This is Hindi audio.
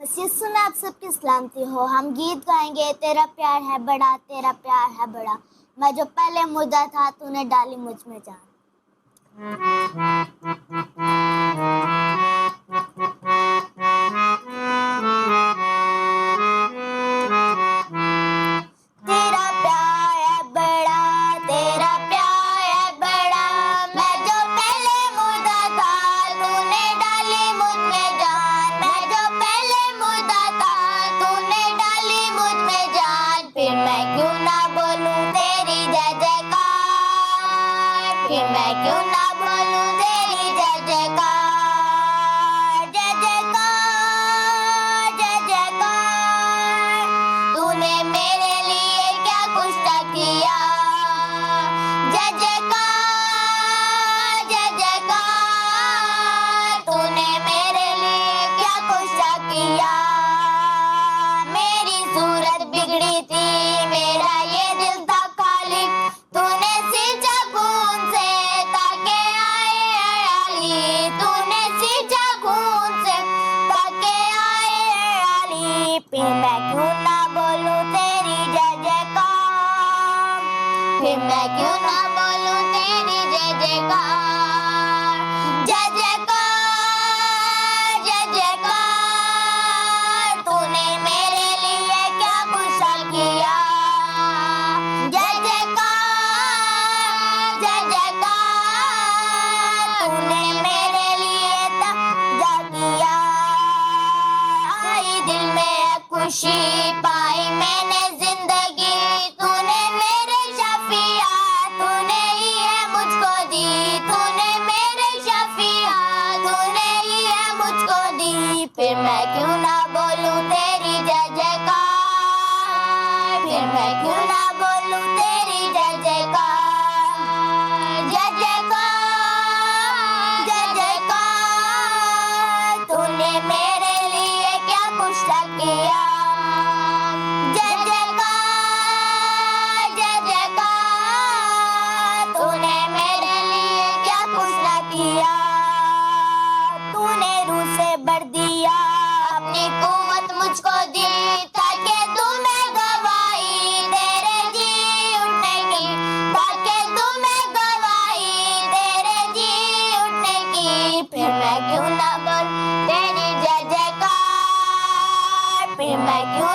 यीशु में आप सबकी सलामती हो। हम गीत गाएंगे, तेरा प्यार है बड़ा, तेरा प्यार है बड़ा। मैं जो पहले मुर्दा था, तूने डाली मुझ में जान। तेरा प्यार है बड़ा, तेरा प्यार है बड़ा। मैं जो पहले मुर्दा था, तूने डाली मुझ में जान। मैं जो पहले मुर्दा था, तूने डाली मुझ में जान। फिर मैं क्यों ना बोलूं तेरी जय जयकार, फिर मैं क्यों ना बोलूं तेरी जय जयकार। जय जयकार, जय जयकार। तूने मेरे लिए क्या कुछ ना किया। जय जयकार, जय जयकार। तूने मेरे लिए क्या कुछ ना किया। मेरी सूरत बिगड़ी थी, मेरा ये दिल था खाली। तूने सींचा खून से ताके आए हरियाली। तूने सींचा खून से ताके आए हरियाली। फिर मैं क्यों ना बोलूं तेरी जय जयकार, फिर मैं क्यों ना बोलूं तेरी जय जयकार। जय जयकार, जय जयकार। तूने मेरे लिए क्या कुछ ना किया। जय जयकार, जय जयकार। तूने मेरे लिए तब जा किया। आई दिल में खुशी पाई मैंने जिंदगी। तूने मेरे शफिया, तूने ही है मुझको दी। तूने मेरे शफिया, तूने ही है मुझको दी। फिर मैं क्यों ना बोलूं तेरी जय जयकार, फिर मैं क्यों ना बोलूं तेरी जय जयकार। जय जयकार, जय जयकार। तूने मेरे लिए क्या कुछ ना किया। जय जयकार, जय जयकार। तूने मेरे लिए क्या कुछ ना किया। तूने रूह से भर दिया, अपनी कुव्वत मुझको दी। ताकि तुम्हें गवाही तेरे जी उठने की, ताकि तुम्हें गवाही तेरे जी उठने की। फिर मैं क्यों ना बोल तेरी जय जयकार, फिर मैं क्यों